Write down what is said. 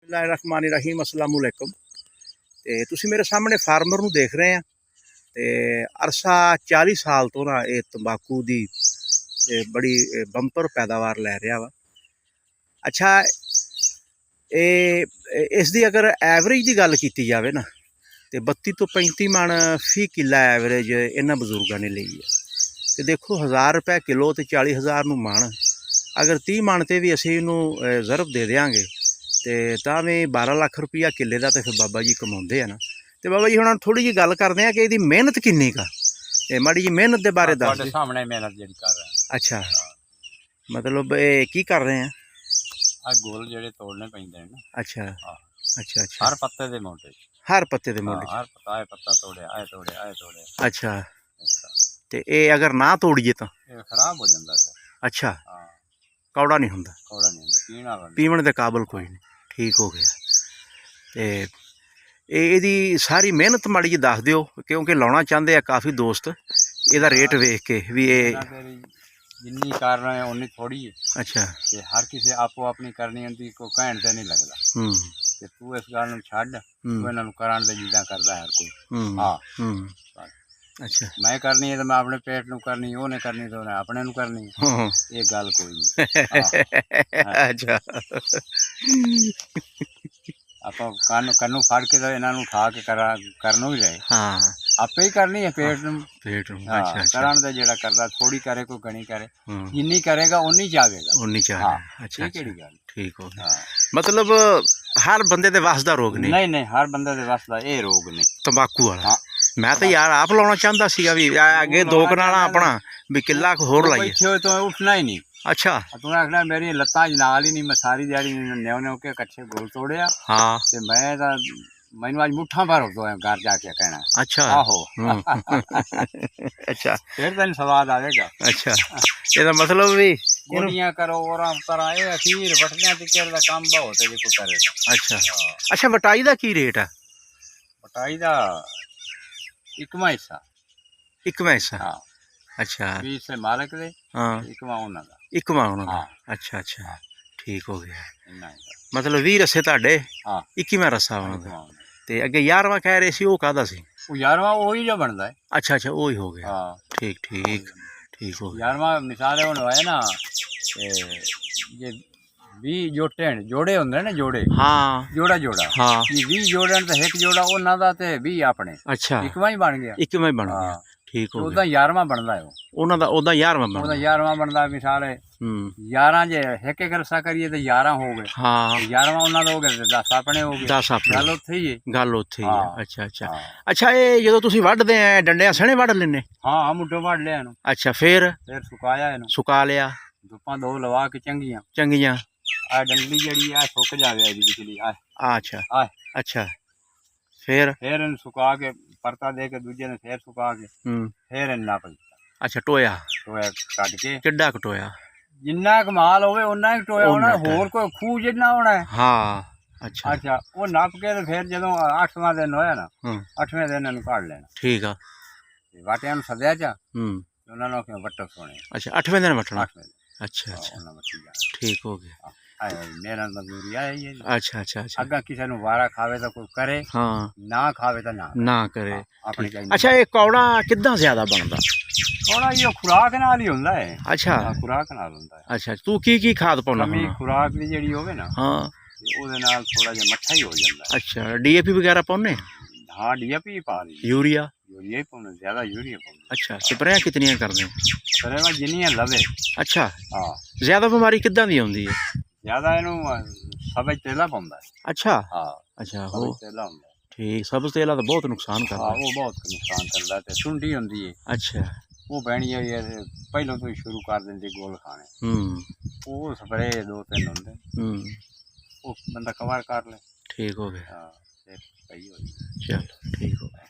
बिस्मिल्लाहिर्रहमानिर्रहीम अस्सलाम वालेकुम। ते तुसीं मेरे सामने फार्मर नूं देख रहे हैं ते अरसा 40 साल तो ना ये तंबाकू दी बड़ी बंपर पैदावार लै रहा वा। अच्छा, इसकी अगर एवरेज की गल की जाए ना तो 32 तो 35 मन फी किला एवरेज इन्हां बजुर्गों ने लई है। तो देखो 1000 रुपए किलो तो 40,000 नूं मन, अगर 30 मन ते भी असीं इनू ज़रब दे देंगे तो भी 12 लाख रुपया किले का तो फिर बाबा जी कमाते हैं ना। तो बाबा जी हुण थोड़ी जी गल करते हैं कि इसकी मेहनत किन्नी का, माड़ी जी मेहनत के बारे दस। सामने मेहनत जी कर रहे हैं। अच्छा, मतलब ये की कर रहे हैं? गोल जेडे तोड़ने पैंदे हैं ना। अच्छा अच्छा अच्छा, हर पत्ते दे मोटे, हर पत्ते दे मोटे, हर पत्ता आए पत्ता तोड़े आए तोड़े आए तोड़े। अच्छा, तो ये अगर ना तोड़िए तो खराब हो जाता है। अच्छा, कौड़ा नहीं होंदा, कौड़ा नहीं होंदा, पीवन के काबल कोई नहीं। ठीक हो गया। तो ये सारी मेहनत माड़ी जी दस दिओ, क्योंकि लाना चाहते हैं काफ़ी दोस्त ਇਹਦਾ रेट वेख के भी ये जिन्नी कर रहे हैं उन्नी थोड़ी है। अच्छा, ते हर किसी आपो अपनी करनी होंदी, कोई कहण ते नहीं लगदा। ते तू इस गल नूं छड्ड, तू इन्हां नूं कराण दे जिद्दां करदा हर कोई। हाँ, अच्छा, मैं मैं करनी है तो मैं अपने पेट नूं करनी, ओने करनी तो ओने अपने नूं करनी, ये गल कोई नहीं। अच्छा, ਆਪਾਂ ਕੰਨੂ ਫੜ ਕੇ ਤਾਂ ਇਹਨਾਂ ਨੂੰ ਉਠਾ ਕੇ ਕਰਨੋਂ ਹੀ ਰਹੇ। हाँ, ਆਪੇ ਹੀ ਕਰਨੀ ਹੈ पेट ਨੂੰ। पेट में। हाँ, अच्छा अच्छा, ਕਰਨ ਦਾ ਜਿਹੜਾ ਕਰਦਾ ਥੋੜੀ करे कोई घनी करे, जिन्नी करेगा उन्नी चाहेगा, उन्नी चाहे। हाँ, अच्छा ये केड़ी गल। ठीक हो गया। हाँ, मतलब हर बंदे दे वस दा रोग नहीं? नहीं नहीं, हर बंदे दे वस दा ये रोग नहीं तंबाकू वाला। हाँ, मैं तो यार आप लाना चाहता सीगा भी अगे दो कनाला अपना भी किला होर लाइए। बैठे हो तो उठना ही नहीं। अच्छा, तूने आखना मेरी लत्तां नाल ही नहीं, मैं सारी दिहाड़ी न्यो न्यो के कच्चे गोल तोड़िया। हाँ, ते मैं तां मैनू अज मुठा भर हो गया घर जाके कहना। अच्छा, आहो। अच्छा, फिर तेन स्वाद आएगा। अच्छा, ਇਹਦਾ मतलब भी गोलियां करो और करा ये अखीर वटने तिकर दा काम बहुत है जो करेगा। अच्छा अच्छा, वटाई का की रेट है? वटाई दा इकवा हिस्सा। इकवा हिस्सा? हाँ, अच्छा, 20 से मालिक दे, हाँ, इकवा उन्हां दा। इकवा उन्हां दा। हाँ, अच्छा अच्छा, ठीक हो गया। इन्ना ही। मतलब 20 रस्से ਤੁਹਾਡੇ, हाँ, 21वां रस्सा उन्हां दा। इकवा। ਤੇ ਅੱਗੇ 11ਵਾਂ ਕਹਿ ਰਹੇ ਸੀ, ਉਹ ਕਾਹਦਾ ਸੀ? वो 11वां वही जो बनता है। अच्छा अच्छा, वो ही हो गया। हाँ, ठीक ठीक ठीक हो गया। 11वां मिसाल है है ना, ये 20 जोटे जोड़े होंगे ना, जोड़े। हाँ, जोड़ा जोड़ा। हाँ, ये 20 जोड़े तो एक जोड़ा उन्हां दा ते 20 अपने। अच्छा, इकवा ही बन गया। 21वां बन गया। हाँ, ठीक हो ਉਹਦਾ गया। 11ਵਾਂ ਬਣਦਾ ਹੈ। ਉਹਨਾਂ ਦਾ ਉਹਦਾ 11ਵਾਂ ਉਹਦਾ ਬਣਦਾ। 11ਵਾਂ ਬਣਦਾ ਮਿਸਾਲ ਹੈ। 11 ਜੇ ਇੱਕ ਇੱਕ ਰਸਾ ਕਰੀਏ ਤੇ 11 ਹੋ ਗਏ। ਹਾਂ, 11ਵਾਂ ਉਹਨਾਂ ਦਾ ਹੋ ਗਿਆ ਤੇ 10 ਆਪਣੇ ਹੋ ਗਏ। 10 ਆਪਣੇ। ਗੱਲ ਉੱਥੇ ਹੀ ਹੈ। ਗੱਲ ਉੱਥੇ ਹੀ ਹੈ। ਹਾਂ, ਅੱਛਾ ਅੱਛਾ ਹਾਂ। ਅੱਛਾ, ਇਹ ਜਦੋਂ ਤੁਸੀਂ ਵੱਢਦੇ ਆ ਡੰਡਿਆਂ ਸਣੇ ਵੱਢ ਲੈਂਦੇ? ਹਾਂ, ਮੁੱਢੋਂ ਵੱਢ ਲਿਆ ਇਹਨੂੰ। ਅੱਛਾ, ਫਿਰ ਸੁਕਾਇਆ ਇਹਨੂੰ, ਸੁਕਾ ਲਿਆ, ਧੁੱਪਾਂ ਦੋ ਲਵਾ ਕੇ ਚੰਗੀਆਂ। ਚੰਗੀਆਂ। ਆ ਡੰਡੀ ਜਿਹੜੀ ਆ ਸੁੱਕ ਜਾਵੇ ਇਹਦੀ ਪਿਛਲੀ ਆ। ਅੱਛਾ ਆ ਅੱਛਾ, ਫਿਰ ਇਹਨੂੰ ਸੁਕਾ ਕੇ ਪਰਤਾ ਦੇ ਕੇ ਦੂਜੇ ਨੇ ਫੇਰ ਸੁਕਾ ਕੇ ਫੇਰ ਇਹਨੂੰ ਨੱਪ ਦਿੱਤਾ। ਅੱਛਾ, ਟੋਇਆ ਟੋਇਆ ਕੱਢ ਕੇ ਕਿੱਡਾ ਕੁ ਟੋਇਆ? ਜਿੰਨਾ ਕਮਾਲ ਹੋਵੇ ਉਹਨਾਂ ਹੀ ਟੋਇਆ ਹੋਣਾ, ਹੋਰ ਕੋਈ ਖੂਹ ਜਿੰਨਾ ਹੋਣਾ ਹੈ। ਹਾਂ, ਅੱਛਾ ਅੱਛਾ, ਉਹ ਨੱਪ ਕੇ ਤੇ ਫਿਰ ਜਦੋਂ 8ਵਾਂ ਦਿਨ ਹੋਇਆ ਨਾ, 8ਵੇਂ ਦਿਨ ਇਹਨੂੰ ਕੱਢ ਲੈਣਾ। ਠੀਕ ਆ। ਵਾਟਿਆਂ ਨੂੰ ਸੱਦਿਆ ਚਾ, ਉਹਨਾਂ ਨੂੰ ਕਿਉਂ ਵੱਟੋ ਸੋਣੇ। ਅੱਛਾ, 8ਵੇਂ ਦਿਨ ਵੱਟਣਾ? 8ਵੇਂ ਦਿਨ। ਅੱਛਾ ਅੱਛਾ, ਉਹਨਾਂ ਵੱਟੀ ਜਾਣਾ। ਠੀਕ ਹੋ ਗਿਆ। ਮੇਰਾ ਮਜ਼ਦੂਰੀ ਆ ਹੀ ਹੈ। ਅੱਛਾ ਅੱਛਾ ਅੱਛਾ, ਅੱਗਾ ਕਿਸੇ ਨੂੰ ਵਾਰਾ ਖਾਵੇ ਤਾਂ ਕੋਈ ਕਰੇ, ਹਾਂ, ਨਾ ਖਾਵੇ ਤਾਂ ਨਾ ਕਰੇ। ਆਪਣੀ ਅੱਛਾ, ਇਹ ਕੌੜਾ ਕਿੱਦਾਂ ਜ਼ਿਆਦਾ ਬਣਦਾ? ਥੋੜਾ ਇਹ ਖੁਰਾਕ ਨਾਲ ਹੀ ਹੁੰਦਾ ਹੈ। ਅੱਛਾ, ਖੁਰਾਕ ਨਾਲ ਹੁੰਦਾ ਹੈ। ਅੱਛਾ, ਤੂੰ ਕੀ ਖਾਦ ਪਾਉਣਾ? ਕਮੀ ਖੁਰਾਕ ਦੀ ਜਿਹੜੀ ਹੋਵੇ ਨਾ, ਹਾਂ, ਉਹਦੇ ਨਾਲ ਥੋੜਾ ਜਿਹਾ ਮੱਠਾ ਹੀ ਹੋ ਜਾਂਦਾ। ਅੱਛਾ, ਡੀਏਪੀ ਵਗੈਰਾ ਪਾਉਨੇ? ਹਾਂ, ਡੀਏਪੀ ਪਾ ਲਈ। यूरिया? यूरिया ही पाਉਣਾ, ਜ਼ਿਆਦਾ यूरिया ਪਾਉਣਾ। अच्छा, स्प्रेयां कितनियां करदे? स्प्रेयां जिन्नियां लवे। अच्छा, हाँ, ज्यादा बीमारी किद्दां दी आउंदी है? ਜ਼ਿਆਦਾ ਇਹਨੂੰ ਸਬਜ਼ ਤੇਲਾ ਪਾਉਂਦਾ ਹੈ। अच्छा, ਹਾਂ, अच्छा, हो ਸਬਜ਼ ਤੇਲਾ ਹੁੰਦਾ। ठीक। सब्ज़ तेला तो बहुत नुकसान ਹਾਂ, करदा। ਉਹ ਬਹੁਤ ਨੁਕਸਾਨ ਕਰਦਾ ਤੇ ਸੁੰਡੀ ਹੁੰਦੀ ਹੈ। अच्छा, ਉਹ ਬਹਿਣੀ ਹੈ ਪਹਿਲਾਂ ਤੋਂ ਹੀ ਸ਼ੁਰੂ ਕਰ ਦਿੰਦੀ ਗੋਲ ਖਾਣੇ। ਉਹ ਸਪਰੇ 2-3 ਹੁੰਦੇ, ਉਹ ਬੰਦਾ ਕਵਰ ਕਰ ਲੈ। ठीक हो गया। ਹਾਂ, ਫਿਰ ਸਹੀ ਹੋ ਜਾਂਦਾ। चल, ठीक हो गया।